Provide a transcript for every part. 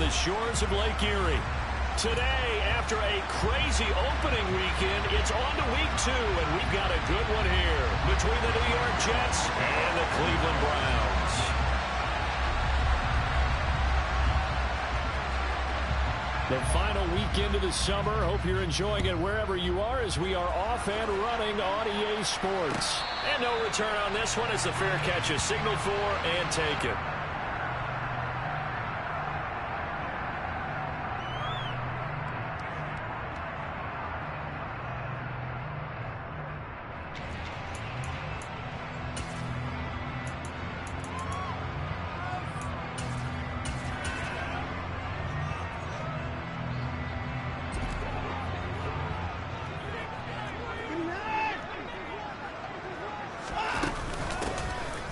the shores of Lake Erie. Today, after a crazy opening weekend, it's on to week 2, and we've got a good one here between the New York Jets and the Cleveland Browns. The final weekend of the summer. Hope you're enjoying it wherever you are as we are off and running on EA Sports. And no return on this one as the fair catch is signaled for and taken.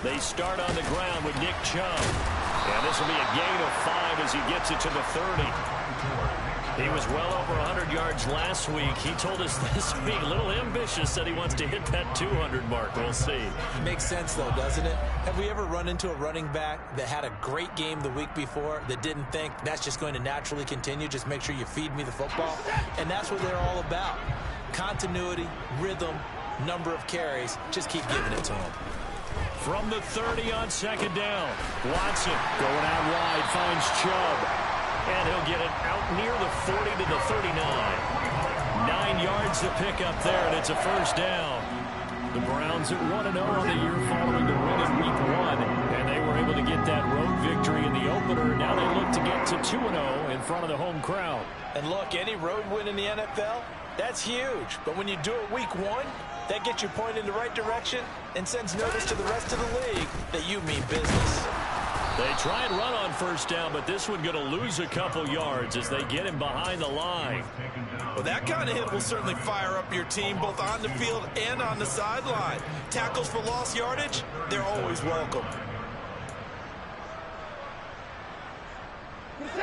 They start on the ground with Nick Chubb. And this will be a gain of 5 as he gets it to the 30. He was well over 100 yards last week. He told us this week, a little ambitious, that he wants to hit that 200 mark. We'll see. Makes sense, though, doesn't it? Have we ever run into a running back that had a great game the week before that didn't think that's just going to naturally continue? Just make sure you feed me the football. And that's what they're all about. Continuity, rhythm, number of carries. Just keep giving it to them. From the 30 on second down, Watson going out wide, finds Chubb. And he'll get it out near the 40 to the 39. 9 yards to pick up there, and it's a first down. The Browns at 1-0 on the year following the win in week 1. And they were able to get that road victory in the opener. Now they look to get to 2-0 in front of the home crowd. And look, any road win in the NFL, that's huge. But when you do it week 1, that gets you pointed in the right direction and sends notice to the rest of the league that you mean business. They try and run on first down, but this one going to lose a couple yards as they get him behind the line. Well, that kind of hit will certainly fire up your team both on the field and on the sideline. Tackles for lost yardage, they're always welcome.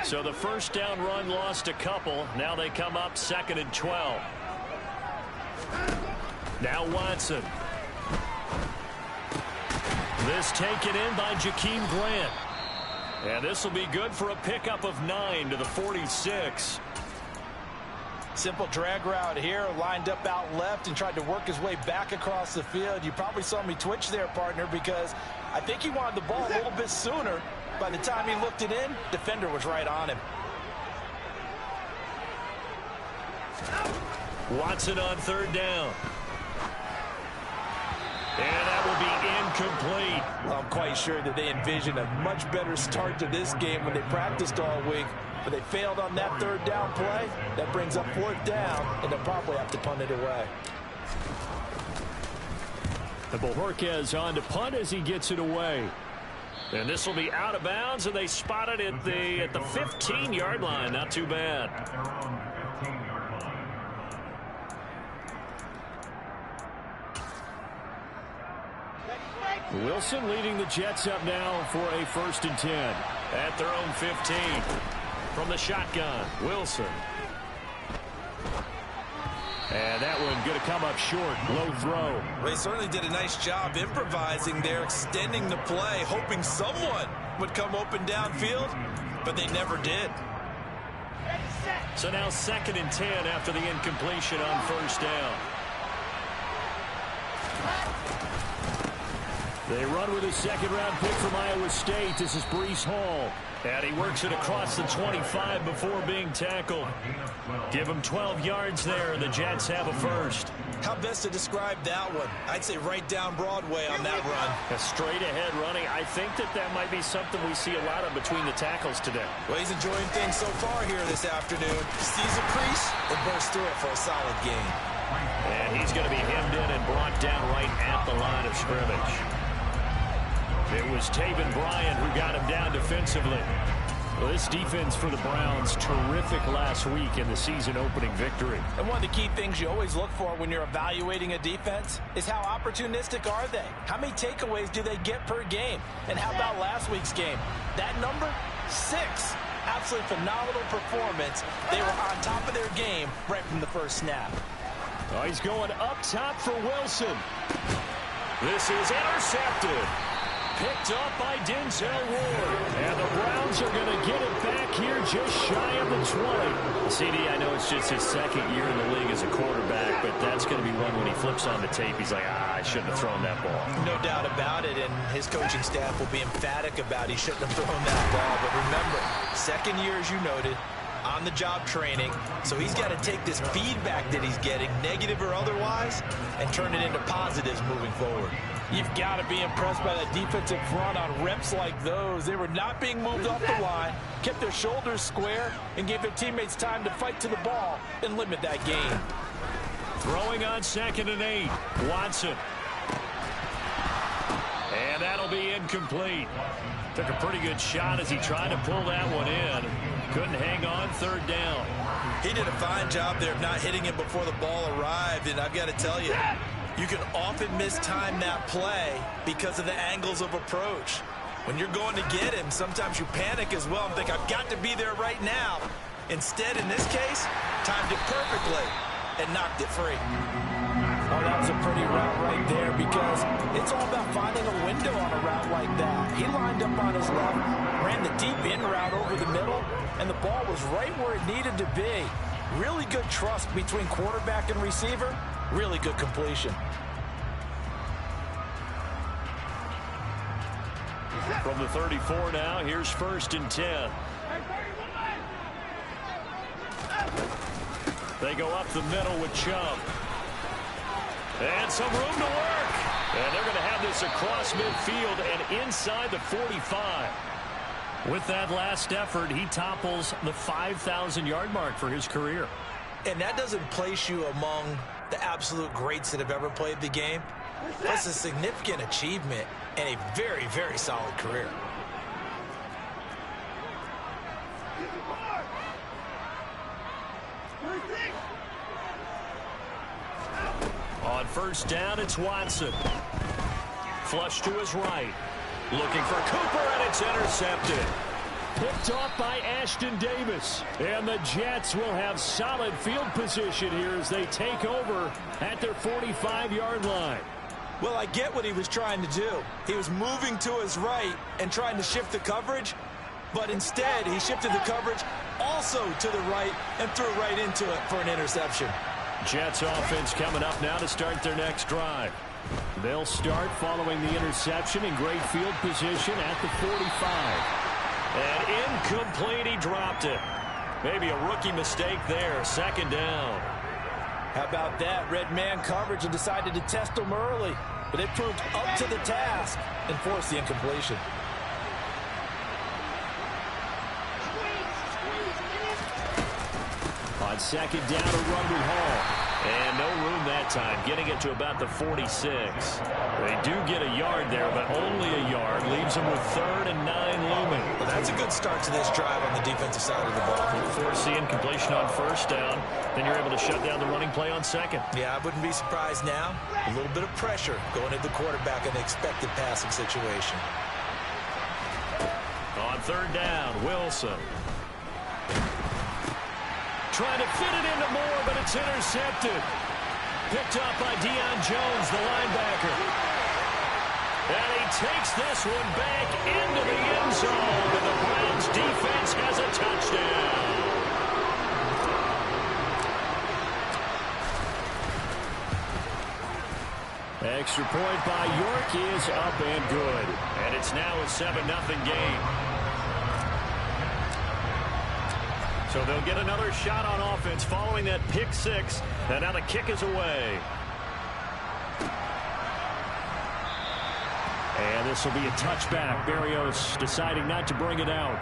So the first down run lost a couple. Now they come up 2nd and 12. Now Watson. This taken in by Jakeem Grant. And this will be good for a pickup of 9 to the 46. Simple drag route here, lined up out left and tried to work his way back across the field. You probably saw me twitch there, partner, because I think he wanted the ball a little bit sooner. By the time he looked it in, defender was right on him. Watson on third down. And that will be incomplete. I'm quite sure that they envisioned a much better start to this game when they practiced all week. But they failed on that third down play. That brings up 4th down, and they'll probably have to punt it away. The Bojorquez on to punt as he gets it away. And this will be out of bounds, and they spot it at the 15-yard line. Not too bad. Wilson leading the Jets up now for a 1st and 10 at their own 15. From the shotgun, Wilson. And that one going to come up short. Low throw. They certainly did a nice job improvising there, extending the play, hoping someone would come open downfield, but they never did. So now 2nd and 10 after the incompletion on first down. They run with a 2nd-round pick from Iowa State. This is Breece Hall. And he works it across the 25 before being tackled. Give him 12 yards there. The Jets have a first. How best to describe that one? I'd say right down Broadway on that run. A straight-ahead running. I think that might be something we see a lot of between the tackles today. Well, he's enjoying things so far here this afternoon. Sees a crease and bursts through it for a solid gain. And he's going to be hemmed in and brought down right at the line of scrimmage. It was Taven Bryan who got him down defensively. Well, this defense for the Browns, terrific last week in the season-opening victory. And one of the key things you always look for when you're evaluating a defense is how opportunistic are they? How many takeaways do they get per game? And how about last week's game? That number, 6. Absolutely phenomenal performance. They were on top of their game right from the first snap. Oh, he's going up top for Wilson. This is intercepted. Picked up by Denzel Ward. And the Browns are going to get it back here just shy of the 20. CD, I know it's just his second year in the league as a quarterback, but that's going to be one when he flips on the tape. He's like, I shouldn't have thrown that ball. No doubt about it, and his coaching staff will be emphatic about he shouldn't have thrown that ball. But remember, second year, as you noted, on-the-job training, so he's got to take this feedback that he's getting, negative or otherwise, and turn it into positives moving forward. You've got to be impressed by that defensive front on reps like those. They were not being moved off the line, kept their shoulders square, and gave their teammates time to fight to the ball and limit that gain. Throwing on 2nd and 8. Watson. And that'll be incomplete. Took a pretty good shot as he tried to pull that one in. Couldn't hang on 3rd down. He did a fine job there of not hitting it before the ball arrived, and I've got to tell you, you can often mistime that play because of the angles of approach. When you're going to get him, sometimes you panic as well and think, I've got to be there right now. Instead, in this case, timed it perfectly and knocked it free. Oh, that was a pretty route right there because it's all about finding a window on a route like that. He lined up on his left, ran the deep in route over the middle, and the ball was right where it needed to be. Really good trust between quarterback and receiver. Really good completion. From the 34 now, here's 1st and 10. They go up the middle with Chubb. And some room to work. And they're going to have this across midfield and inside the 45. With that last effort, he topples the 5,000-yard mark for his career. And that doesn't place you among the absolute greats that have ever played the game. That's a significant achievement and a very, very solid career. On 1st down, it's Watson. Flush to his right. Looking for Cooper, and it's intercepted. Picked off by Ashton Davis. And the Jets will have solid field position here as they take over at their 45-yard line. Well, I get what he was trying to do. He was moving to his right and trying to shift the coverage, but instead he shifted the coverage also to the right and threw right into it for an interception. Jets offense coming up now to start their next drive. They'll start following the interception in great field position at the 45. And incomplete, he dropped it. Maybe a rookie mistake there, 2nd down. How about that? Red man coverage and decided to test him early. But they proved up to the task and forced the incompletion. On 2nd down, a run with Hall. And no room that time, getting it to about the 46. They do get a yard there, but only a yard. Leaves them with 3rd and 9 looming. Well, that's a good start to this drive on the defensive side of the ball. Force the incompletion on 1st down. Then you're able to shut down the running play on 2nd. Yeah, I wouldn't be surprised now. A little bit of pressure going at the quarterback in the expected passing situation. On 3rd down, Wilson. Trying to fit it into Moore, but it's intercepted. Picked up by Deion Jones, the linebacker. And he takes this one back into the end zone. And the Browns defense has a touchdown. Extra point by York is up and good. And it's now a 7-0 game. So they'll get another shot on offense following that pick 6. And now the kick is away. And this will be a touchback. Berrios deciding not to bring it out.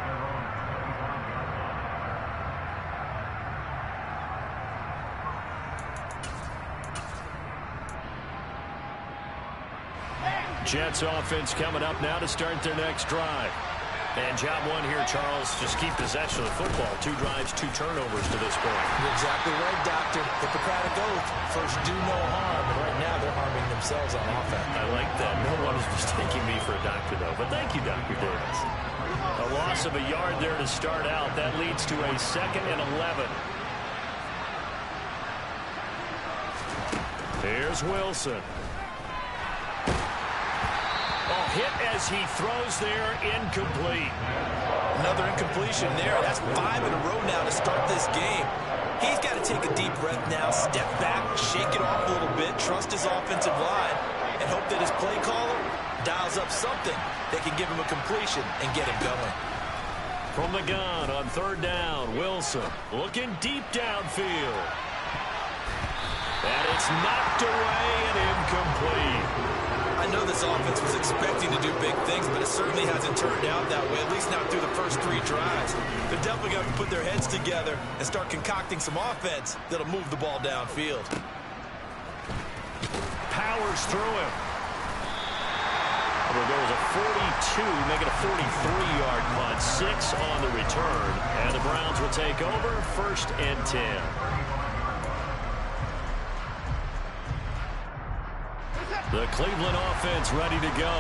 Jets offense coming up now to start their next drive. And job one here, Charles, just keep possession of the football. 2 drives, 2 turnovers to this point. You're exactly right, Doctor. Hippocratic oath. First, do no harm. And right now, they're harming themselves on offense. I like that. No one is mistaking me for a doctor, though. But thank you, Dr. Davis. A loss of a yard there to start out. That leads to a 2nd and 11. Here's Wilson. Oh, hit as he throws there, incomplete. Another incompletion there. That's 5 in a row now to start this game. He's got to take a deep breath now, step back, shake it off a little bit, trust his offensive line, and hope that his play caller dials up something that can give him a completion and get him going. From the gun on third down, Wilson looking deep downfield. And it's knocked away and incomplete. I know this offense was expecting to do big things, but it certainly hasn't turned out that way, at least not through the first 3 drives. They're definitely going to put their heads together and start concocting some offense that'll move the ball downfield. Powers through him. There goes a 42, make it a 43-yard punt, 6 on the return. And the Browns will take over, 1st and 10. The Cleveland offense ready to go.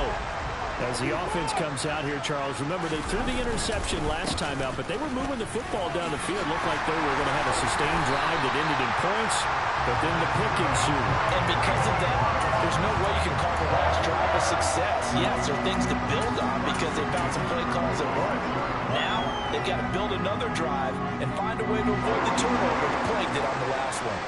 As the offense comes out here, Charles, remember they threw the interception last time out, but they were moving the football down the field. Looked like they were going to have a sustained drive that ended in points, but then the pick ensued. And because of that, there's no way you can call the last drive a success. Yes, there are things to build on because they found some play calls that work. Now, they've got to build another drive and find a way to avoid the turnover that plagued it on the last one.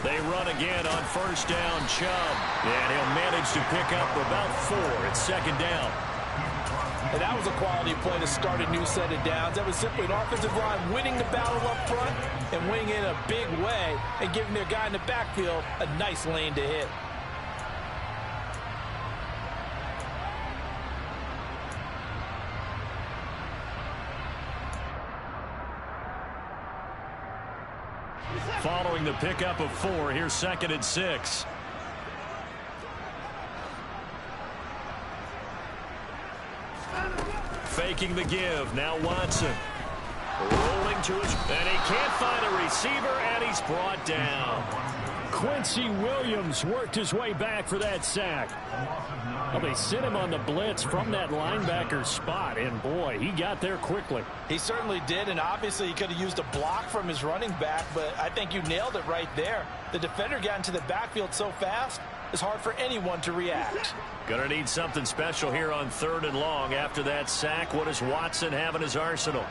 They run again on first down, Chubb. And he'll manage to pick up about 4 at 2nd down. And that was a quality play to start a new set of downs. That was simply an offensive line winning the battle up front and winning it in a big way and giving their guy in the backfield a nice lane to hit. Following the pickup of 4, here's 2nd and 6. Faking the give. Now Watson. Rolling to his... And he can't find a receiver, and he's brought down. Quincy Williams worked his way back for that sack. Well, they sent him on the blitz from that linebacker spot, and boy, he got there quickly. He certainly did, and obviously he could have used a block from his running back, but I think you nailed it right there. The defender got into the backfield so fast, it's hard for anyone to react. Gonna need something special here on 3rd and long. After that sack, what does Watson have in his arsenal?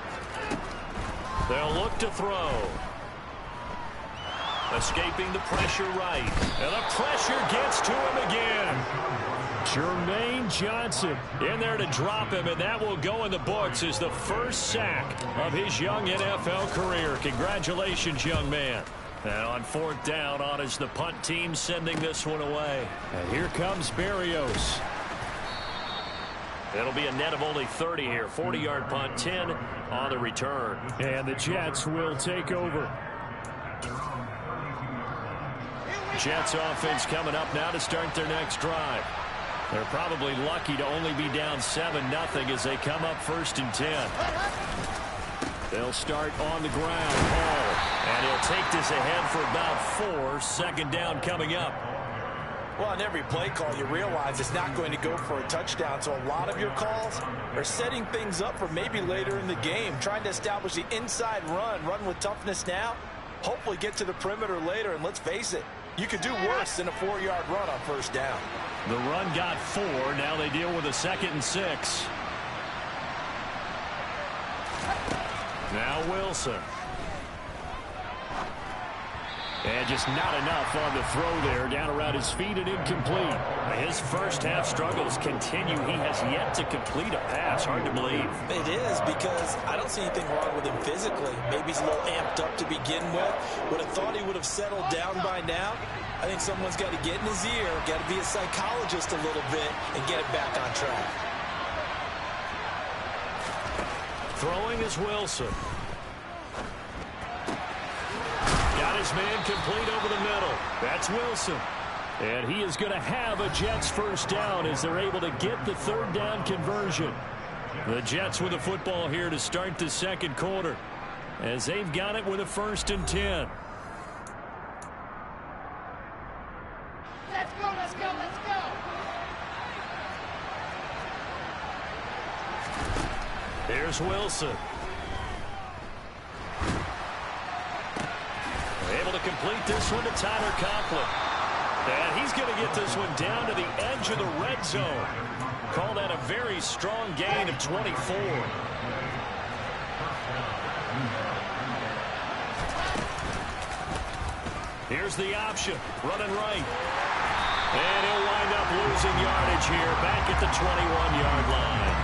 They'll look to throw. Escaping the pressure right. And the pressure gets to him again. Jermaine Johnson in there to drop him, and that will go in the books as the first sack of his young NFL career. Congratulations, young man. And on 4th down, on is the punt team sending this one away. And here comes Berrios. It'll be a net of only 30 here. 40-yard punt, 10 on the return. And the Jets will take over. Jets offense coming up now to start their next drive. They're probably lucky to only be down 7-0 as they come up 1st and 10. They'll start on the ground. Hall. And he'll take this ahead for about 4. 2nd down coming up. Well, on every play call, you realize it's not going to go for a touchdown. So a lot of your calls are setting things up for maybe later in the game, trying to establish the inside run with toughness now, hopefully get to the perimeter later. And let's face it, you could do worse than a 4-yard run on 1st down. The run got 4. Now they deal with a 2nd and 6. Now Wilson. And just not enough on the throw there. Down around his feet and incomplete. His first half struggles continue. He has yet to complete a pass. Hard to believe. It is, because I don't see anything wrong with him physically. Maybe he's a little amped up to begin with. Would have thought he would have settled down by now. I think someone's got to get in his ear, got to be a psychologist a little bit, and get it back on track. Throwing is Wilson. Got his man complete over the middle. That's Wilson. And he is going to have a Jets 1st down as they're able to get the 3rd down conversion. The Jets with the football here to start the 2nd quarter, as they've got it with a 1st and 10. Let's go, let's go, let's go. Here's Wilson. Able to to complete this one to Tyler Conklin. And he's going to get this one down to the edge of the red zone. Call that a very strong gain of 24. Here's the option, running right. And he'll wind up losing yardage here, back at the 21-yard line.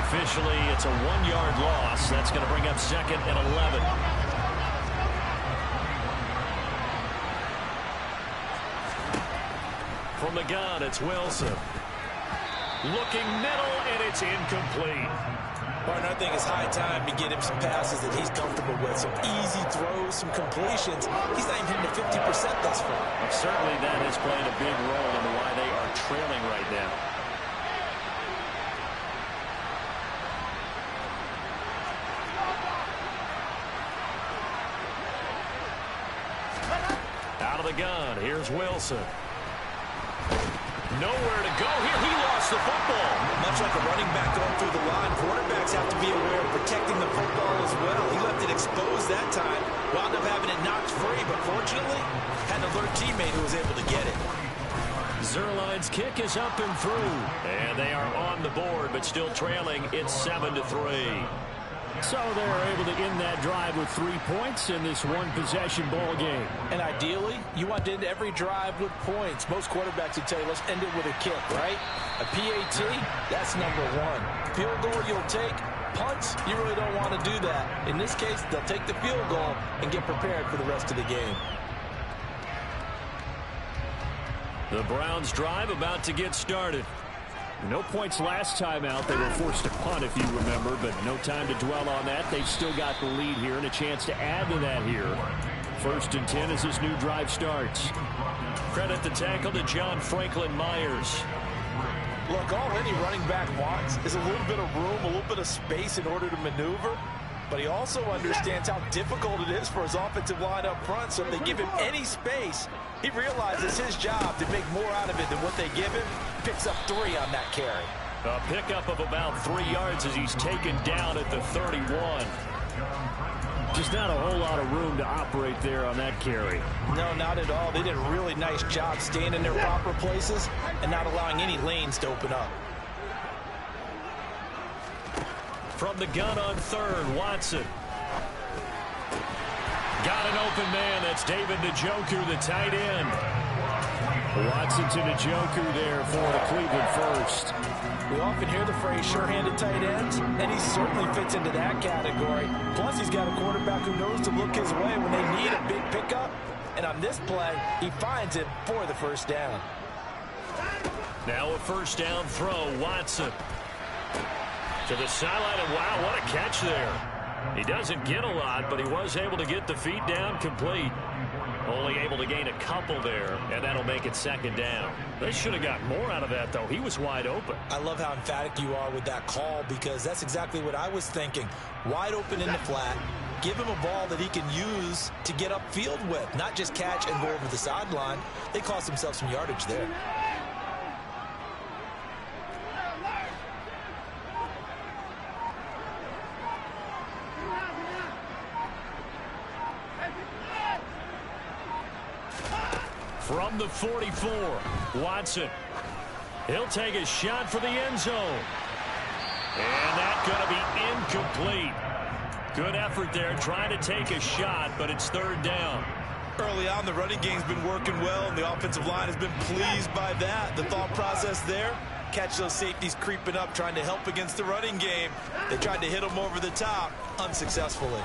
Officially, it's a 1-yard loss. That's going to bring up 2nd and 11. From the gun, it's Wilson. Looking middle, and it's incomplete. Partner, I think it's high time to get him some passes that he's comfortable with. Some easy throws, some completions. He's not even hitting to 50% thus far. Well, certainly that has played a big role in why they are trailing right now. Out of the gun, here's Wilson. Nowhere to go here. He lost the football. Much like a running back going through the line, quarterbacks have to be aware of protecting the football as well. He left it exposed that time, wound up having it knocked free, but fortunately, had an alert teammate who was able to get it. Zuerlein's kick is up and through. And they are on the board, but still trailing. It's 7-3. So they're able to end that drive with 3 points in this one-possession ball game. And ideally, you want to end every drive with points. Most quarterbacks would tell you, let's end it with a kick, right? A PAT, that's number 1. Field goal you'll take. Punts, you really don't want to do that. In this case, they'll take the field goal and get prepared for the rest of the game. The Browns drive about to get started. No points last time out. They were forced to punt, if you remember, but no time to dwell on that. They've still got the lead here and a chance to add to that here. 1st and 10 as this new drive starts. Credit the tackle to John Franklin Myers. Look, all any running back wants is a little bit of room, a little bit of space in order to maneuver. But he also understands how difficult it is for his offensive line up front. So if they give him any space, he realizes his job to make more out of it than what they give him. Picks up 3 on that carry. A pickup of about 3 yards as he's taken down at the 31. Just not a whole lot of room to operate there on that carry. No, not at all. They did a really nice job staying in their proper places and not allowing any lanes to open up. From the gun on 3rd, Watson. Got an open man. That's David Njoku, the tight end. Watson to Njoku there for the Cleveland first. We often hear the phrase sure-handed tight ends, and he certainly fits into that category. Plus, he's got a quarterback who knows to look his way when they need a big pickup. And on this play, he finds it for the first down. Now a first down throw, Watson. To the sideline, and wow, what a catch there. He doesn't get a lot, but he was able to get the feet down complete. Only able to gain a couple there, and that'll make it 2nd down. They should have got more out of that, though. He was wide open. I love how emphatic you are with that call, because that's exactly what I was thinking. Wide open in the flat. Give him a ball that he can use to get upfield with, not just catch and go over the sideline. They cost themselves some yardage there. From the 44, Watson. He'll take a shot for the end zone. And that's going to be incomplete. Good effort there, trying to take a shot, but it's 3rd down. Early on, the running game's been working well, and the offensive line has been pleased by that. The thought process there, catch those safeties creeping up, trying to help against the running game. They tried to hit them over the top, unsuccessfully.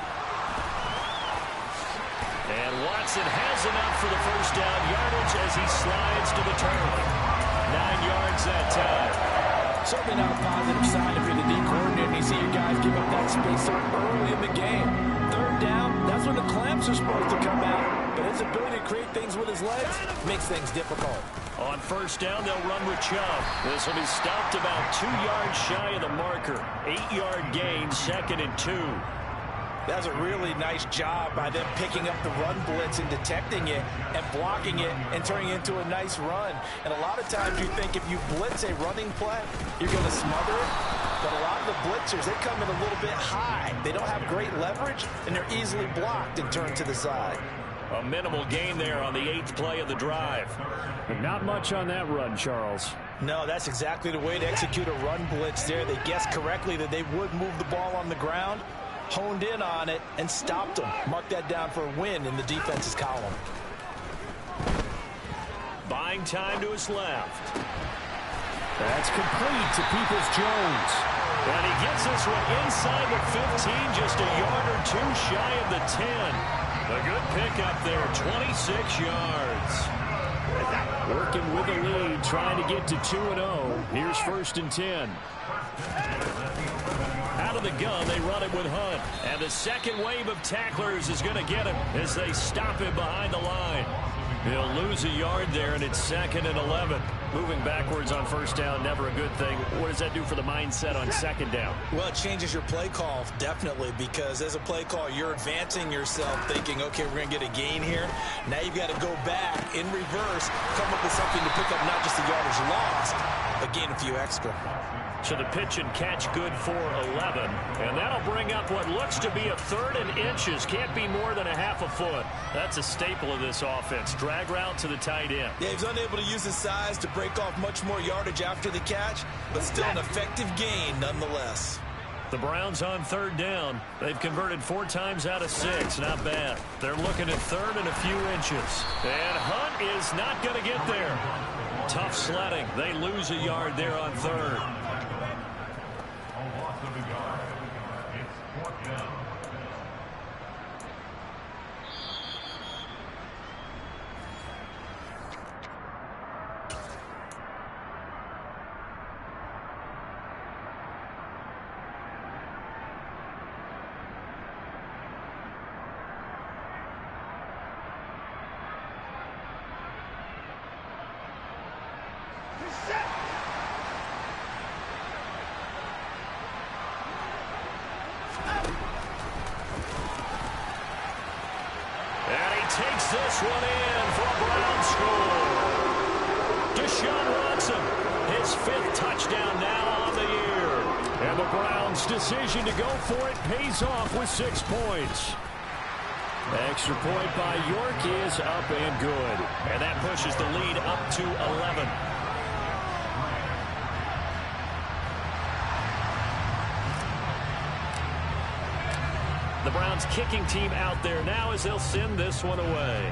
And Watson has enough for the first down yardage as he slides to the turf. 9 yards that time. Certainly not a positive sign if you're the D coordinator and you see your guys give up that space so early in the game. 3rd down, that's when the clamps are supposed to come out. But his ability to create things with his legs makes things difficult. On first down, they'll run with Chubb. This will be stopped about 2 yards shy of the marker. 8-yard gain, 2nd and 2. That's a really nice job by them picking up the run blitz and detecting it and blocking it and turning it into a nice run. And a lot of times you think if you blitz a running play, you're going to smother it. But a lot of the blitzers, they come in a little bit high. They don't have great leverage, and they're easily blocked and turned to the side. A minimal gain there on the 8th play of the drive. But not much on that run, Charles. No, that's exactly the way to execute a run blitz there. They guessed correctly that they would move the ball on the ground, honed in on it, and stopped them. Mark that down for a win in the defense's column. Buying time to his left. That's complete to Peoples-Jones. And he gets this one inside the 15, just a yard or two shy of the 10. A good pickup there, 26 yards. Working with a lead, trying to get to 2-0. Here's 1st and 10. Out of the gun, they run it with Hunt. And the second wave of tacklers is going to get him as they stop him behind the line. He'll lose a yard there, and it's 2nd and 11. Moving backwards on 1st down, never a good thing. What does that do for the mindset on 2nd down? Well, it changes your play call, definitely, because as a play call, you're advancing yourself, thinking, okay, we're going to get a gain here. Now you've got to go back in reverse, come up with something to pick up not just the yardage lost, but gain a few extra. So the pitch and catch good for 11. And that'll bring up what looks to be a 3rd and inches. Can't be more than a half a foot. That's a staple of this offense. Drag route to the tight end. Yeah, he's unable to use his size to break off much more yardage after the catch, but still an effective gain nonetheless. The Browns on 3rd down. They've converted 4 times out of 6. Not bad. They're looking at 3rd and a few inches. And Hunt is not going to get there. Tough sledding. They lose a yard there on 3rd. Takes this one in for a Brown score. Deshaun Watson, his 5th touchdown now on the year. And the Browns' decision to go for it pays off with 6 points. Extra point by York is up and good. And that pushes the lead up to 11. The Browns kicking team out there now as they'll send this one away.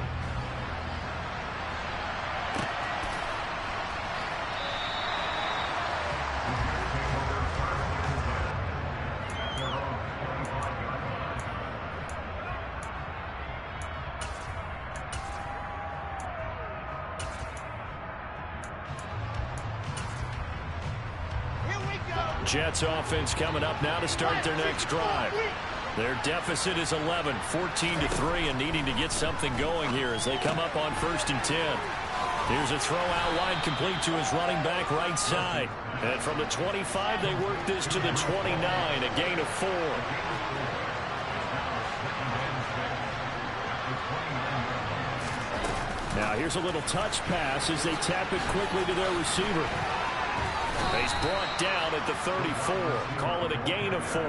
Jets offense coming up now to start their next drive. Their deficit is 11, 14-3, and needing to get something going here as they come up on 1st and 10. Here's a throw out wide complete to his running back right side. And from the 25, they work this to the 29, a gain of 4. Now here's a little touch pass as they tap it quickly to their receiver. He's brought down at the 34. Call it a gain of 4.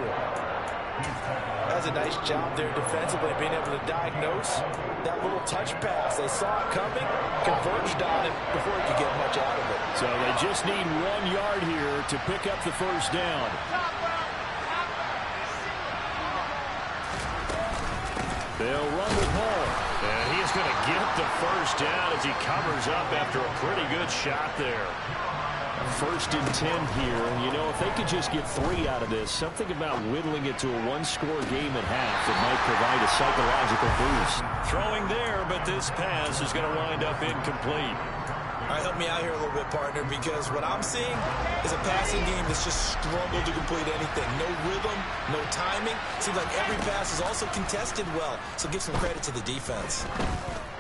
That's a nice job there defensively, being able to diagnose that little touch pass. They saw it coming, converged on it before he could get much out of it. So they just need 1 yard here to pick up the 1st down. They'll run with Hall. And he is going to get the 1st down as he covers up after a pretty good shot there. 1st and 10 here, and you know, if they could just get 3 out of this, something about whittling it to a 1-score game at half that might provide a psychological boost. Throwing there, but this pass is going to wind up incomplete. All right, help me out here a little bit, partner, because what I'm seeing is a passing game that's just struggled to complete anything. No rhythm, no timing. Seems like every pass is also contested well, so give some credit to the defense.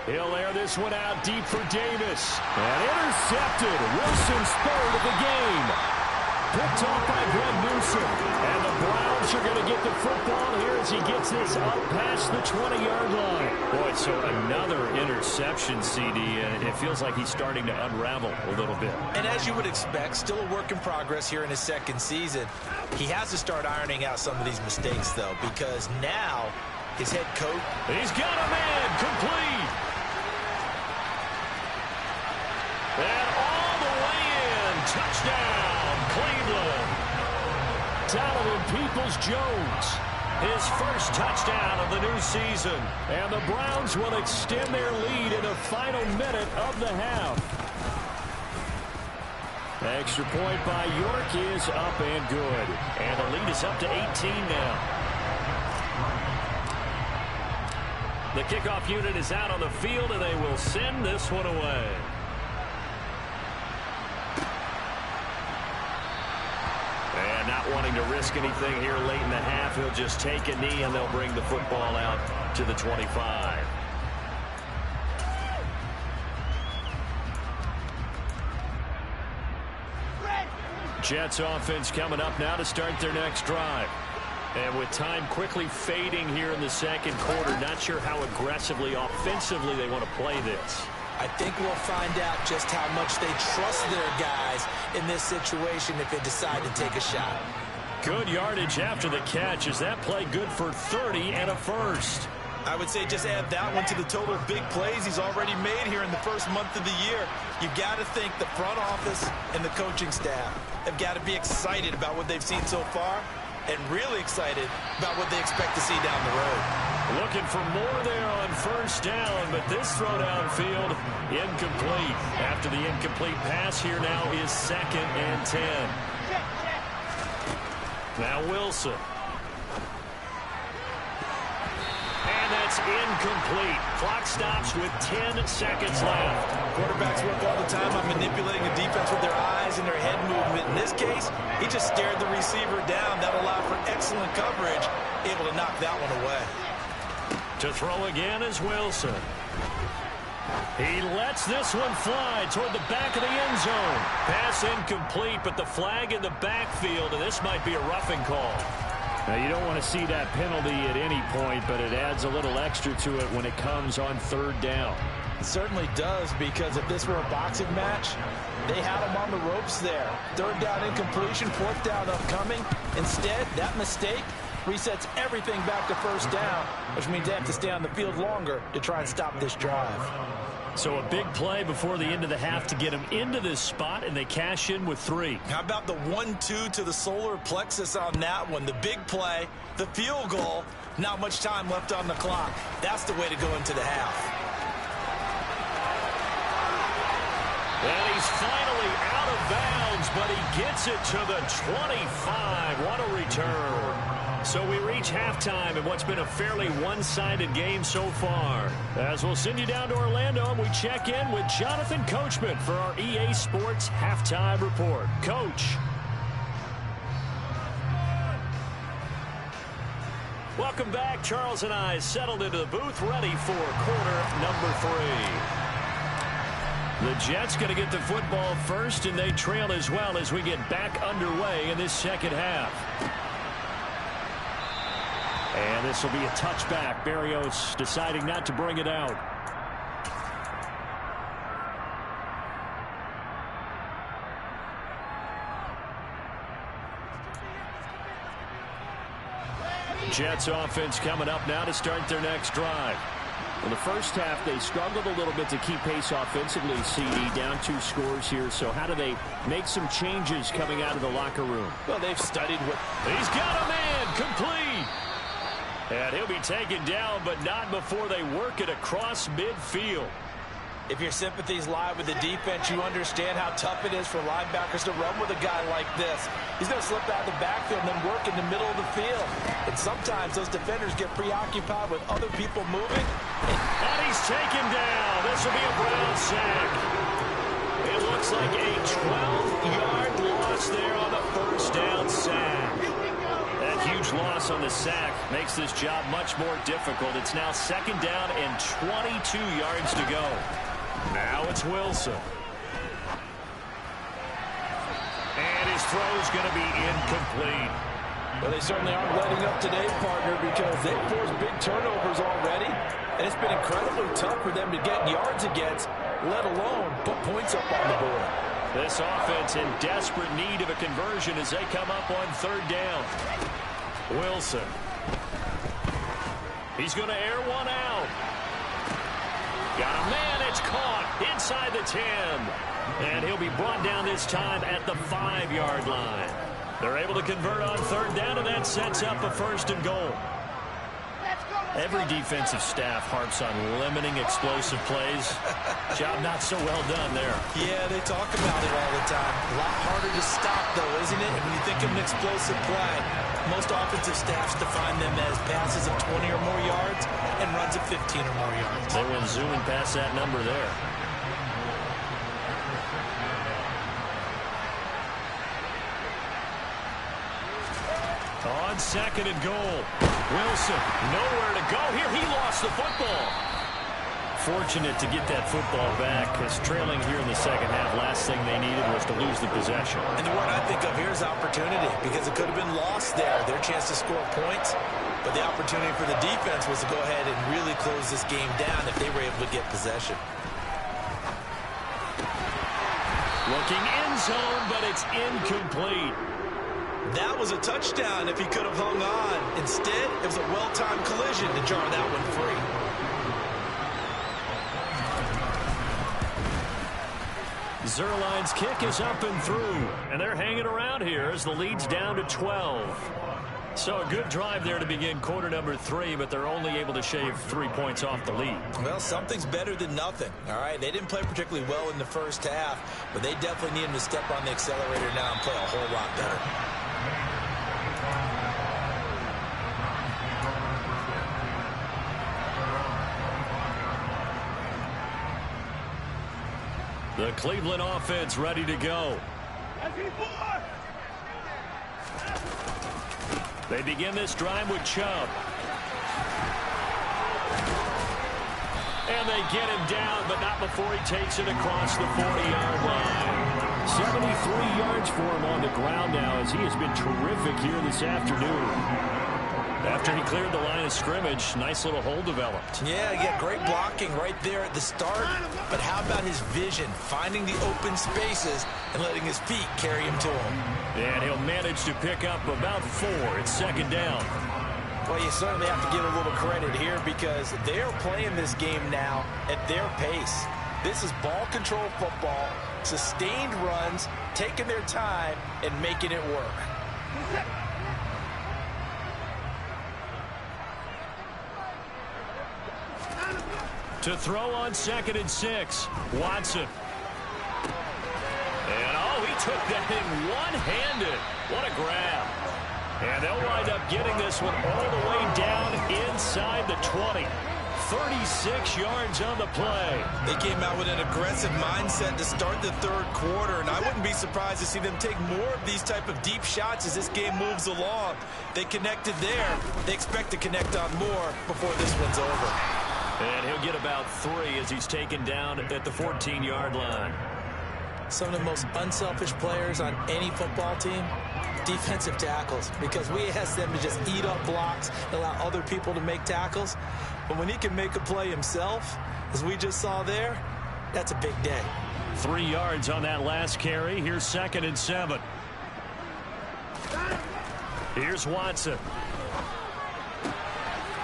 He'll air this one out deep for Davis. And intercepted. Wilson's 3rd of the game. Picked off by Greg Newsom. And the Browns are going to get the football here as he gets this up past the 20-yard line. Boy, so another interception, CD, and it feels like he's starting to unravel a little bit. And as you would expect, still a work in progress here in his 2nd season. He has to start ironing out some of these mistakes, though, because now his head coach. He's got a man complete. And all the way in. Touchdown, Cleveland. Donovan Peoples-Jones. His first touchdown of the new season. And the Browns will extend their lead in the final minute of the half. Extra point by York is up and good. And the lead is up to 18 now. The kickoff unit is out on the field, and they will send this one away. And not wanting to risk anything here late in the half, he'll just take a knee, and they'll bring the football out to the 25. Jets offense coming up now to start their next drive. And with time quickly fading here in the second quarter, not sure how aggressively, offensively they want to play this. I think we'll find out just how much they trust their guys in this situation if they decide to take a shot. Good yardage after the catch. Is that play good for 30 and a first? I would say just add that one to the total of big plays he's already made here in the first month of the year. You've got to think the front office and the coaching staff have got to be excited about what they've seen so far and really excited about what they expect to see down the road. Looking for more there on first down, but this throw downfield incomplete. After the incomplete pass, here now is 2nd and 10. Now Wilson. And that's incomplete. Clock stops with 10 seconds left. Quarterbacks work all the time on manipulating the defense with their eyes and their head movement. In this case, he just stared the receiver down. That allowed for excellent coverage, able to knock that one away. To throw again is Wilson. He lets this one fly toward the back of the end zone. Pass incomplete, but the flag in the backfield, and this might be a roughing call. Now, you don't want to see that penalty at any point, but it adds a little extra to it when it comes on 3rd down. It certainly does, because if this were a boxing match, they had him on the ropes there. 3rd down incompletion, 4th down upcoming. Instead, that mistake resets everything back to 1st down, which means they have to stay on the field longer to try and stop this drive. So a big play before the end of the half to get them into this spot, and they cash in with 3. How about the 1-2 to the solar plexus on that one? The big play, the field goal, not much time left on the clock. That's the way to go into the half. And he's finally out of bounds, but he gets it to the 25. What a return. So we reach halftime in what's been a fairly one-sided game so far. As we'll send you down to Orlando, and we check in with Jonathan Coachman for our EA Sports Halftime Report. Coach. Welcome back. Charles and I settled into the booth, ready for quarter number 3. The Jets going to get the football first, and they trail as well as we get back underway in this second half. And this will be a touchback. Berrios deciding not to bring it out. Jets offense coming up now to start their next drive. In the first half, they struggled a little bit to keep pace offensively, CD, down 2 scores here. So how do they make some changes coming out of the locker room? Well, they've studied what... He's got a man complete. And he'll be taken down, but not before they work it across midfield. If your sympathies lie with the defense, you understand how tough it is for linebackers to run with a guy like this. He's going to slip out of the backfield and then work in the middle of the field. And sometimes those defenders get preoccupied with other people moving. And he's taken down. This will be a Brown sack. It looks like a 12-yard loss there on the first down sack. That huge loss on the sack makes this job much more difficult. It's now 2nd down and 22 yards to go. Now it's Wilson. And his throw's going to be incomplete. Well, they certainly aren't letting up today, partner, because they've forced big turnovers already. And it's been incredibly tough for them to get yards against, let alone put points up on the board. This offense in desperate need of a conversion as they come up on 3rd down. Wilson. He's going to air one out. Got a man. It's caught inside the 10. And he'll be brought down this time at the 5-yard line. They're able to convert on third down, and that sets up a first and goal. Every defensive staff harps on limiting explosive plays. Job not so well done there. Yeah, they talk about it all the time. A lot harder to stop, though, isn't it? When you think of an explosive play, most offensive staffs define them as passes of 20 or more yards and runs of 15 or more yards. They went zooming past that number there. On second and goal. Wilson, nowhere to go here. He lost the football. Fortunate to get that football back, because trailing here in the second half, last thing they needed was to lose the possession. And the word I think of here is opportunity, because it could have been lost there, their chance to score points. But the opportunity for the defense was to go ahead and really close this game down if they were able to get possession. Looking end zone, but it's incomplete. That was a touchdown if he could have hung on. Instead, it was a well-timed collision to jar that one free. Zerline's kick is up and through, and they're hanging around here as the lead's down to 12. So a good drive there to begin quarter number 3, but they're only able to shave 3 points off the lead. Well, something's better than nothing, all right? They didn't play particularly well in the first half, but they definitely need him to step on the accelerator now and play a whole lot better. The Cleveland offense ready to go. They begin this drive with Chubb. And they get him down, but not before he takes it across the 40-yard line. 73 yards for him on the ground now, as he has been terrific here this afternoon. After he cleared the line of scrimmage, nice little hole developed. Yeah, he got great blocking right there at the start. But how about his vision, finding the open spaces and letting his feet carry him to him? And he'll manage to pick up about 4. It's second down. Well, you certainly have to give a little credit here, because they're playing this game now at their pace. This is ball control football, sustained runs, taking their time and making it work. To throw on second and 6, Watson. And, oh, he took that thing one-handed. What a grab. And they'll wind up getting this one all the way down inside the 20. 36 yards on the play. They came out with an aggressive mindset to start the third quarter, and I wouldn't be surprised to see them take more of these type of deep shots as this game moves along. They connected there. They expect to connect on more before this one's over. And he'll get about 3 as he's taken down at the 14-yard line. Some of the most unselfish players on any football team, defensive tackles, because we ask them to just eat up blocks and allow other people to make tackles. But when he can make a play himself, as we just saw there, that's a big day. 3 yards on that last carry. Here's second and 7. Here's Watson.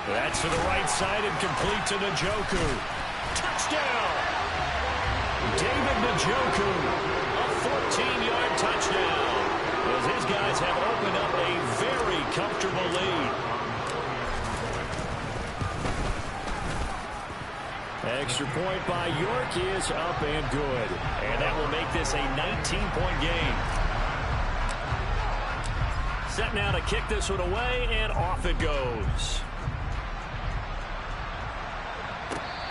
That's to the right side and complete to Njoku. Touchdown! David Njoku, a 14-yard touchdown, as his guys have opened up a very comfortable lead. Extra point by York is up and good, and that will make this a 19-point game. Set now to kick this one away, and off it goes.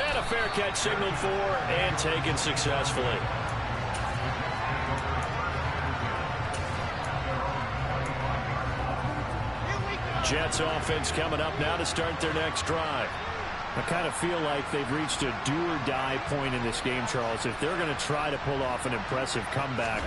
And a fair catch signaled for and taken successfully. Jets offense coming up now to start their next drive. I kind of feel like they've reached a do-or-die point in this game, Charles. If they're going to try to pull off an impressive comeback,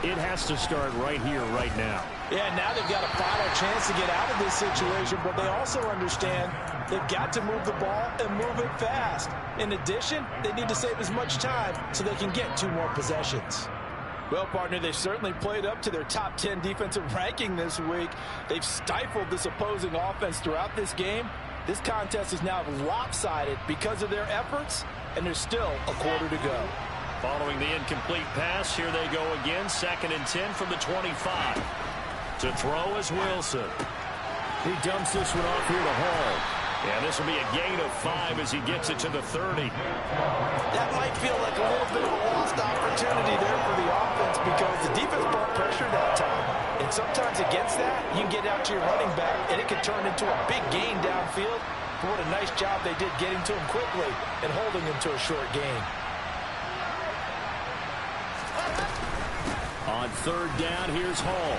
it has to start right here, right now. Yeah, now they've got a final chance to get out of this situation, but they also understand they've got to move the ball and move it fast. In addition, they need to save as much time so they can get 2 more possessions. Well, partner, they've certainly played up to their top 10 defensive ranking this week. They've stifled this opposing offense throughout this game. This contest is now lopsided because of their efforts, and there's still a quarter to go. Following the incomplete pass, here they go again. 2nd and 10 from the 25. To throw is Wilson. He dumps this one off here to Hall. And this will be a gain of 5 as he gets it to the 30. That might feel like a little bit of a lost opportunity there for the offense because the defense brought pressure that time. And sometimes against that, you can get out to your running back, and it can turn into a big gain downfield. But what a nice job they did getting to him quickly and holding him to a short gain. On 3rd down, here's Hall.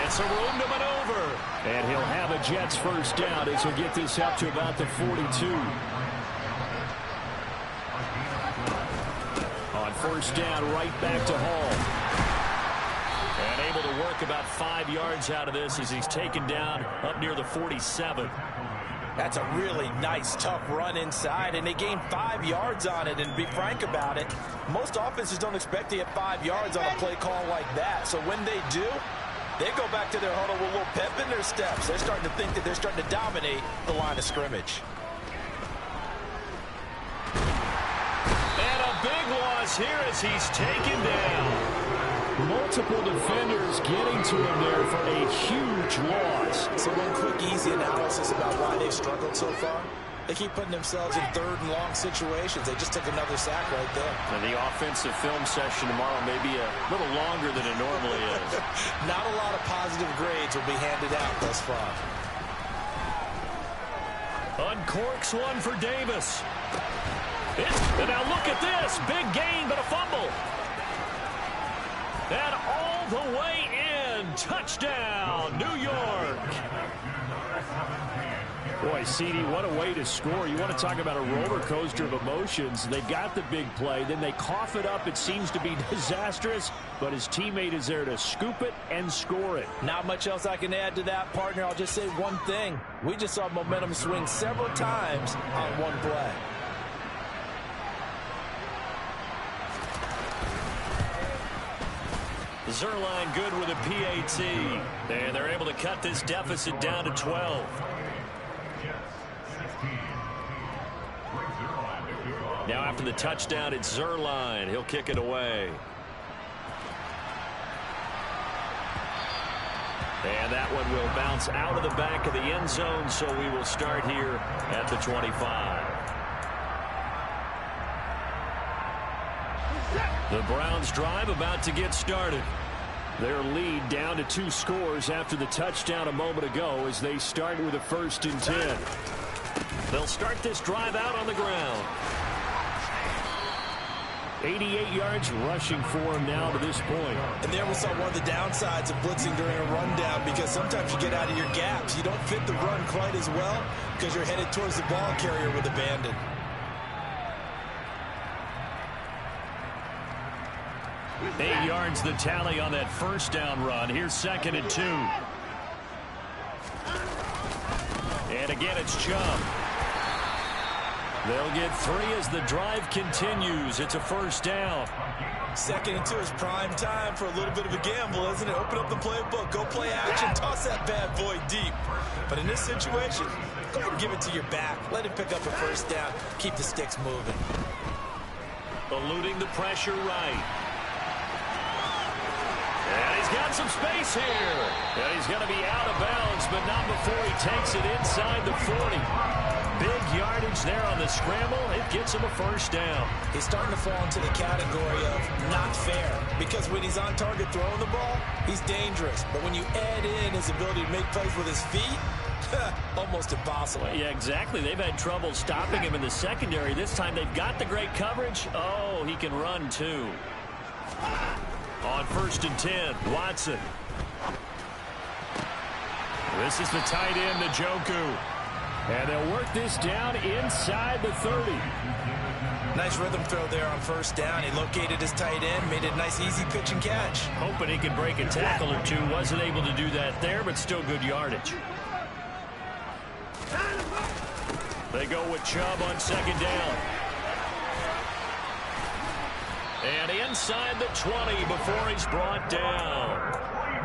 It's a room to maneuver. And he'll have a Jets first down as he'll get this up to about the 42. On 1st down, right back to Hall. And able to work about 5 yards out of this as he's taken down up near the 47. That's a really nice, tough run inside, and they gained 5 yards on it. And to be frank about it, most offenses don't expect to get 5 yards on a play call like that. So when they do, they go back to their huddle with a little pep in their steps. They're starting to think that they're starting to dominate the line of scrimmage. And a big loss here as he's taken down. Multiple defenders getting to him there for a huge loss. So one quick, easy analysis about why they've struggled so far. They keep putting themselves in 3rd and long situations. They just took another sack right there. And the offensive film session tomorrow may be a little longer than it normally is. Not a lot of positive grades will be handed out thus far. Uncorks one for Davis. And now look at this. Big gain, but a fumble. And all the way in. Touchdown, New York. Boy, CD, what a way to score. You want to talk about a roller coaster of emotions. They got the big play, then they cough it up. It seems to be disastrous, but his teammate is there to scoop it and score it. Not much else I can add to that, partner. I'll just say one thing. We just saw momentum swing several times on one play. Zerline good with a PAT. And they're able to cut this deficit down to 12. Now after the touchdown, it's Zerline. He'll kick it away. And that one will bounce out of the back of the end zone, so we will start here at the 25. The Browns drive about to get started. Their lead down to 2 scores after the touchdown a moment ago as they start with a 1st and 10. They'll start this drive out on the ground. 88 yards rushing for him now to this point. And there we saw one of the downsides of blitzing during a rundown, because sometimes you get out of your gaps. You don't fit the run quite as well because you're headed towards the ball carrier with abandon. Eight yards the tally on that 1st down run. Here's 2nd and 2. And again, it's Chubb. They'll get 3 as the drive continues. It's a 1st down. 2nd and 2 is prime time for a little bit of a gamble, isn't it? Open up the playbook, go play action, toss that bad boy deep. But in this situation, go ahead and give it to your back. Let him pick up a 1st down. Keep the sticks moving. Eluding the pressure right. And he's got some space here. And he's going to be out of bounds, but not before he takes it inside the 40. Big yardage there on the scramble. It gets him a 1st down. He's starting to fall into the category of not fair, because when he's on target throwing the ball, he's dangerous. But when you add in his ability to make plays with his feet, almost impossible. Yeah, exactly. They've had trouble stopping him in the secondary. This time they've got the great coverage. Oh, he can run too. On 1st and 10, Watson. This is the tight end, Njoku. And they'll work this down inside the 30. Nice rhythm throw there on 1st down. He located his tight end, made it a nice easy pitch and catch. Hoping he could break a tackle or two. Wasn't able to do that there, but still good yardage. They go with Chubb on 2nd down. And inside the 20 before he's brought down.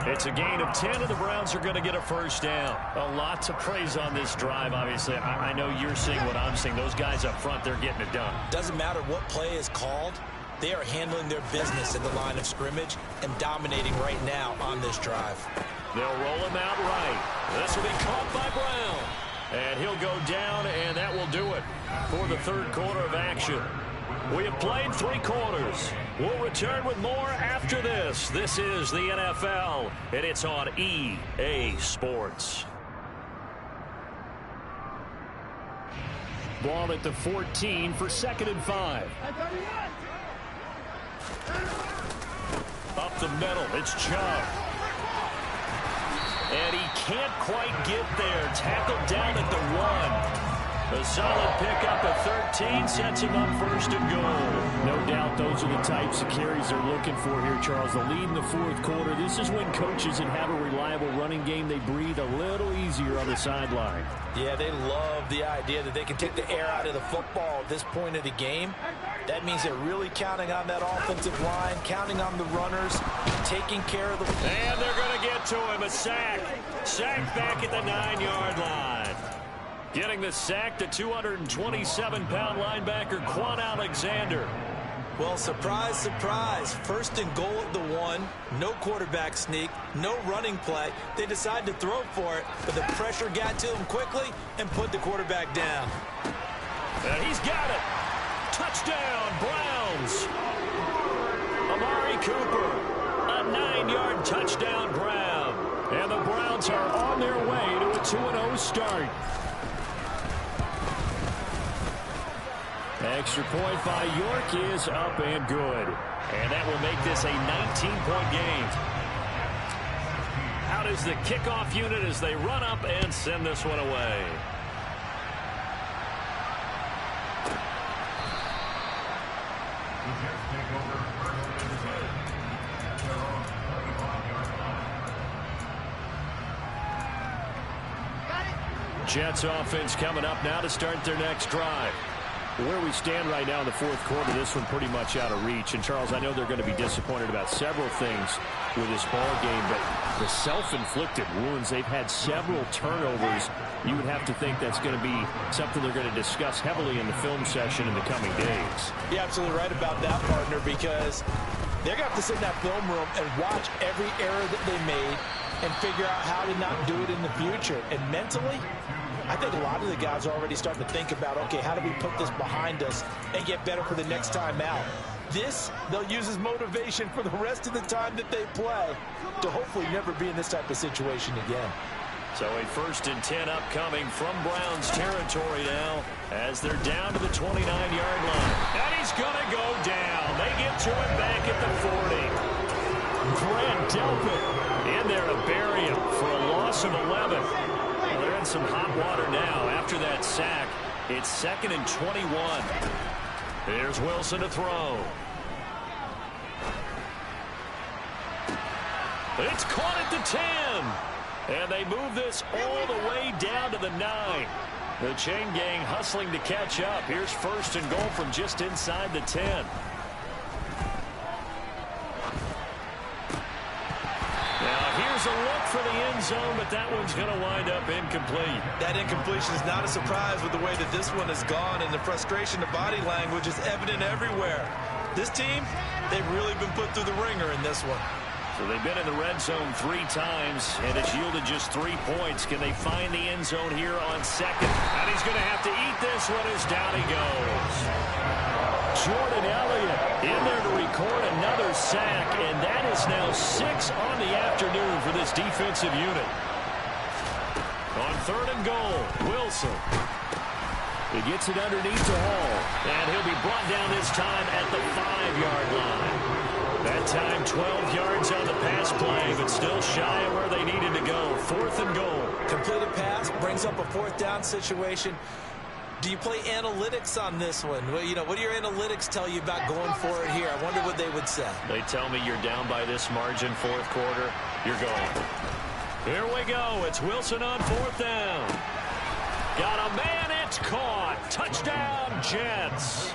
It's a gain of 10, and the Browns are going to get a first down. A lot to praise on this drive, obviously. I know you're seeing what I'm seeing. Those guys up front, they're getting it done. Doesn't matter what play is called. They are handling their business in the line of scrimmage and dominating right now on this drive. They'll roll him out right. This will be caught by Brown. And he'll go down, and that will do it for the third quarter of action. We have played 3 quarters. We'll return with more after this. This is the NFL, and it's on EA Sports. Ball at the 14 for 2nd and 5. Up the middle, it's Chubb. And he can't quite get there. Tackled down at the 1. A solid pickup at 13 sets him up 1st and goal. No doubt those are the types of carries they're looking for here, Charles. The lead in the 4th quarter. This is when coaches that have a reliable running game, they breathe a little easier on the sideline. Yeah, they love the idea that they can take the air out of the football at this point of the game. That means they're really counting on that offensive line, counting on the runners, taking care of the... And they're going to get to him. A sack. Sack back at the 9-yard line. Getting the sack, the 227-pound linebacker, Quan Alexander. Well, surprise, surprise. 1st and goal at the 1. No quarterback sneak. No running play. They decide to throw for it, but the pressure got to him quickly and put the quarterback down. And he's got it. Touchdown, Browns. Amari Cooper. A 9-yard touchdown, Brown. And the Browns are on their way to a 2-0 start. Extra point by York is up and good. And that will make this a 19-point game. Out is the kickoff unit as they run up and send this one away. Jets offense coming up now to start their next drive. Where we stand right now in the 4th quarter, this one pretty much out of reach. And, Charles, I know they're going to be disappointed about several things with this ball game, but the self-inflicted wounds, they've had several turnovers. You would have to think that's going to be something they're going to discuss heavily in the film session in the coming days. You're absolutely right about that, partner, because they're going to have to sit in that film room and watch every error that they made and figure out how to not do it in the future. And mentally, I think a lot of the guys are already starting to think about, okay, how do we put this behind us and get better for the next time out? This, they'll use as motivation for the rest of the time that they play to hopefully never be in this type of situation again. So a 1st and 10 upcoming from Browns territory now as they're down to the 29-yard line. And he's going to go down. They get to him back at the 40. Grant Delpit in there to bury him for a loss of 11. Well, they're in some hot water now after that sack. It's 2nd and 21. Here's Wilson to throw. It's caught at the 10. And they move this all the way down to the 9. The chain gang hustling to catch up. Here's 1st and goal from just inside the 10. Now here's a look for the end zone, but that one's going to wind up incomplete. That incompletion is not a surprise with the way that this one has gone, and the frustration of body language is evident everywhere. This team, they've really been put through the ringer in this one. So they've been in the red zone 3 times, and it's yielded just 3 points. Can they find the end zone here on 2nd? And he's going to have to eat this one as down he goes. Jordan Elliott in there to record another sack, and that is now 6 on the afternoon for this defensive unit. On 3rd and goal, Wilson. He gets it underneath to Hall, and he'll be brought down this time at the 5-yard line. That time 12 yards on the pass play, but still shy of where they needed to go. 4th and goal. Completed pass brings up a 4th down situation. Do you play analytics on this one? Well, you know, what do your analytics tell you about going for it here? I wonder what they would say. They tell me you're down by this margin, 4th quarter, you're going. Here we go. It's Wilson on 4th down. Got a man, it's caught. Touchdown, Jets.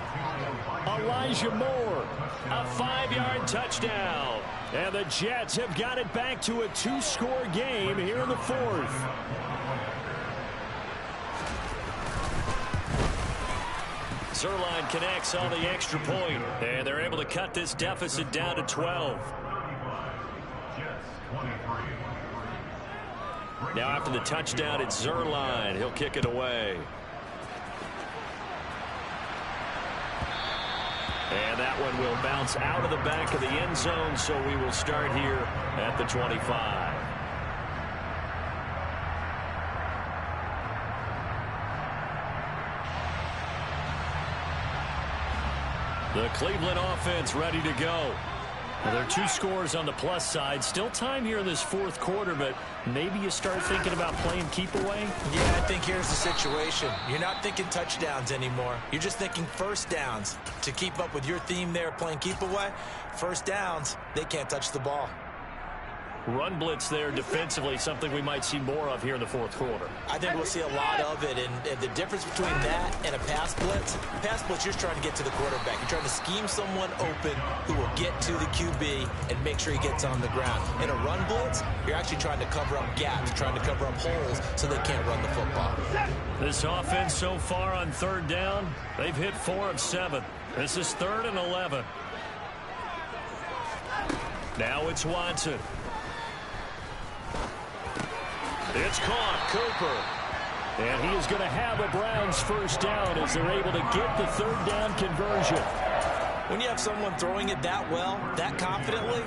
Elijah Moore, a 5-yard touchdown. And the Jets have got it back to a two-score game here in the fourth. Zerline connects on the extra point, and they're able to cut this deficit down to 12. Now after the touchdown, it's Zerline. He'll kick it away. And that one will bounce out of the back of the end zone, so we will start here at the 25. The Cleveland offense ready to go. Well, there are two scores on the plus side. Still time here in this fourth quarter, but maybe you start thinking about playing keep away? Yeah, I think here's the situation. You're not thinking touchdowns anymore. You're just thinking first downs. To keep up with your theme there, playing keep away, first downs, they can't touch the ball. Run blitz there defensively, something we might see more of here in the fourth quarter. I think we'll see a lot of it, and the difference between that and a pass blitz, you're just trying to get to the quarterback. You're trying to scheme someone open who will get to the QB and make sure he gets on the ground. In a run blitz, you're actually trying to cover up gaps, trying to cover up holes so they can't run the football. This offense so far on third down, they've hit 4 of 7. This is 3rd and 11. Now it's Watson. It's caught. Cooper. And he is going to have a Browns first down as they're able to get the third down conversion. When you have someone throwing it that well, that confidently,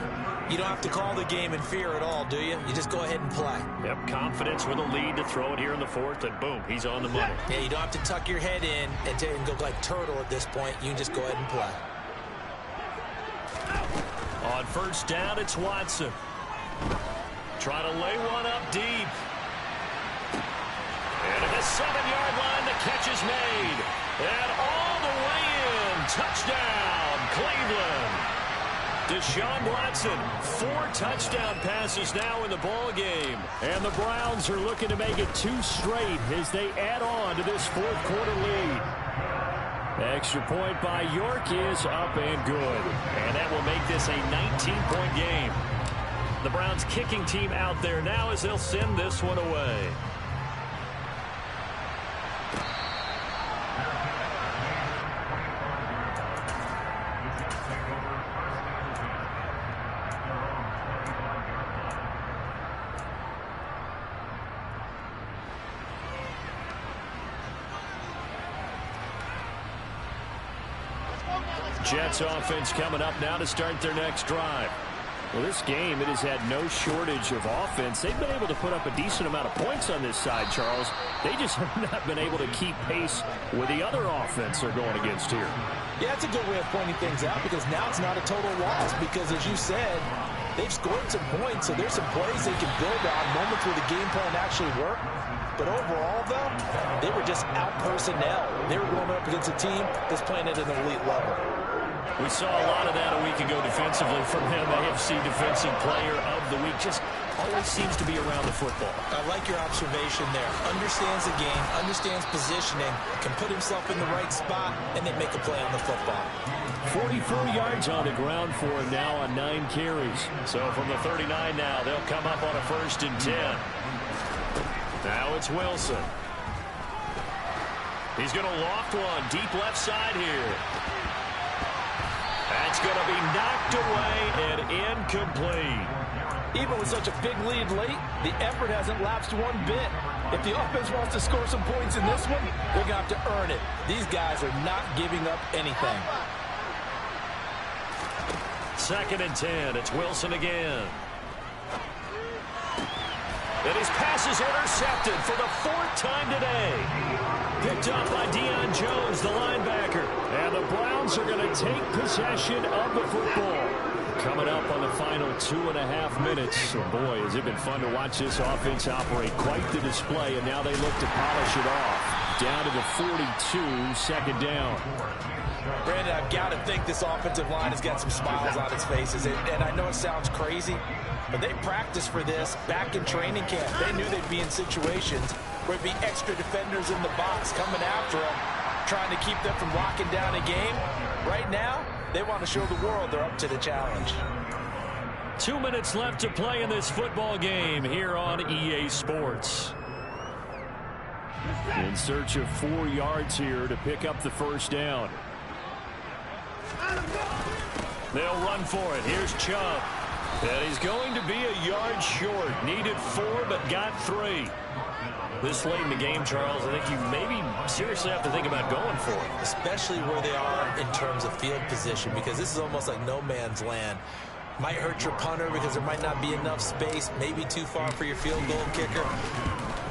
you don't have to call the game in fear at all, do you? You just go ahead and play. Yep, confidence with a lead to throw it here in the fourth, and boom, he's on the money. Yeah, you don't have to tuck your head in and go like turtle at this point. You can just go ahead and play. On first down, it's Watson. Try to lay one up deep. And at the 7-yard line, the catch is made. And all the way in. Touchdown, Cleveland. Deshaun Watson, 4 touchdown passes now in the ball game. And the Browns are looking to make it 2 straight as they add on to this fourth quarter lead. Extra point by York is up and good. And that will make this a 19-point game. The Browns kicking team out there now as they'll send this one away. Jets offense coming up now to start their next drive. Well, this game, it has had no shortage of offense. They've been able to put up a decent amount of points on this side, Charles. They just have not been able to keep pace with the other offense they're going against here. Yeah, it's a good way of pointing things out because now it's not a total loss because, as you said, they've scored some points, so there's some plays they can build on, moments where the game plan actually worked. But overall, though, they were just out personnel. They were going up against a team that's playing at an elite level. We saw a lot of that a week ago defensively from him. AFC Defensive Player of the Week. Just always seems to be around the football. I like your observation there. Understands the game, understands positioning, can put himself in the right spot, and then make a play on the football. 44 yards on the ground for him now on 9 carries. So from the 39 now, they'll come up on a 1st and 10. Now it's Wilson. He's going to loft one deep left side here. That's going to be knocked away and incomplete. Even with such a big lead late, the effort hasn't lapsed one bit. If the offense wants to score some points in this one, they're going to have to earn it. These guys are not giving up anything. 2nd and 10. It's Wilson again. And his pass is intercepted for the 4th time today. Picked up by Deion Jones, the linebacker. And the Browns are going to take possession of the football. Coming up on the final 2.5 minutes. And boy, has it been fun to watch this offense operate. Quite the display, and now they look to polish it off. Down to the 42, 2nd down. Brandon, I've got to think this offensive line has got some smiles on its faces. And I know it sounds crazy, but they practiced for this back in training camp. They knew they'd be in situations where it'd be extra defenders in the box coming after them, trying to keep them from locking down a game. Right now, they want to show the world they're up to the challenge. 2 minutes left to play in this football game here on EA Sports. In search of 4 yards here to pick up the first down. They'll run for it. Here's Chubb. And he's going to be a yard short. Needed 4, but got 3. This late in the game, Charles, I think you maybe seriously have to think about going for it. Especially where they are in terms of field position, because this is almost like no man's land. Might hurt your punter because there might not be enough space, maybe too far for your field goal kicker.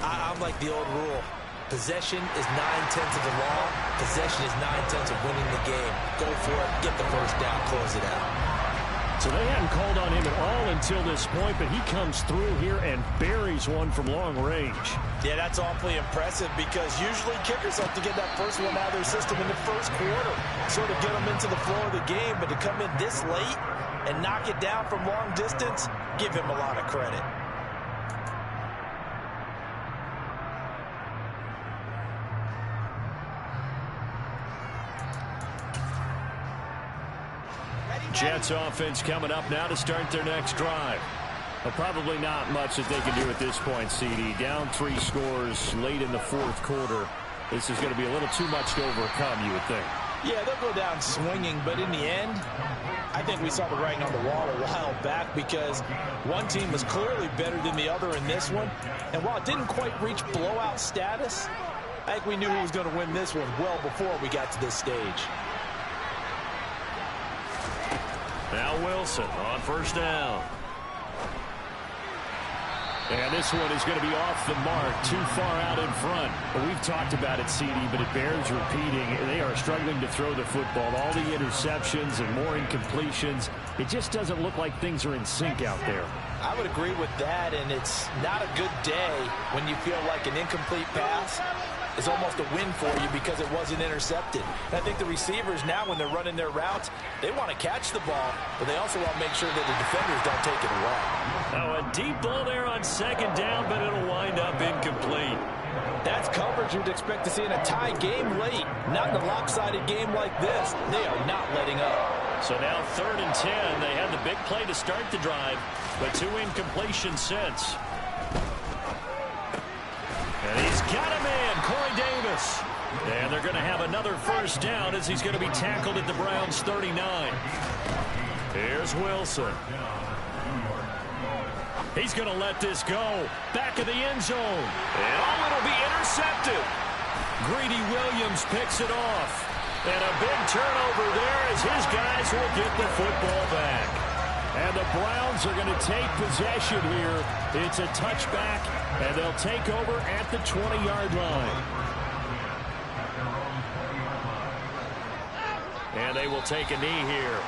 I'm like the old rule. Possession is 9/10 of the law. Possession is 9/10 of winning the game. Go for it, get the first down, close it out. So they hadn't called on him at all until this point, but he comes through here and buries one from long range. Yeah, that's awfully impressive because usually kickers have to get that first one out of their system in the first quarter, sort of get them into the flow of the game. But to come in this late and knock it down from long distance, give him a lot of credit. Jets offense coming up now to start their next drive. Well, probably not much that they can do at this point, CD. Down 3 scores late in the fourth quarter. This is going to be a little too much to overcome, you would think. Yeah, they'll go down swinging, but in the end, I think we saw the writing on the wall a while back because one team was clearly better than the other in this one. And while it didn't quite reach blowout status, I think we knew who was going to win this one well before we got to this stage. Now Wilson on first down. And this one is going to be off the mark, too far out in front. Well, we've talked about it, CD, but it bears repeating. They are struggling to throw the football. All the interceptions and more incompletions. It just doesn't look like things are in sync out there. I would agree with that, and it's not a good day when you feel like an incomplete pass is almost a win for you because it wasn't intercepted. And I think the receivers now, when they're running their routes, they want to catch the ball, but they also want to make sure that the defenders don't take it away. Now a deep ball there on second down, but it'll wind up incomplete. That's coverage you'd expect to see in a tie game late. Not in a lopsided game like this. They are not letting up. So now 3rd and 10. They had the big play to start the drive, but 2 incompletions since. And he's got him in, Corey Davis. And they're going to have another first down as he's going to be tackled at the Browns' 39. Here's Wilson. He's going to let this go. Back of the end zone. And it'll be intercepted. Greedy Williams picks it off. And a big turnover there as his guys will get the football back. And the Browns are going to take possession here. It's a touchback, and they'll take over at the 20-yard line. And they will take a knee here.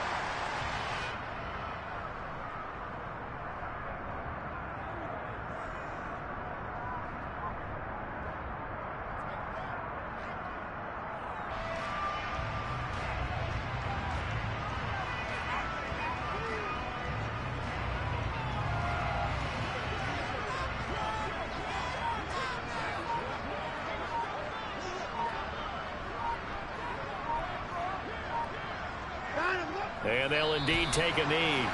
And they'll indeed take a knee.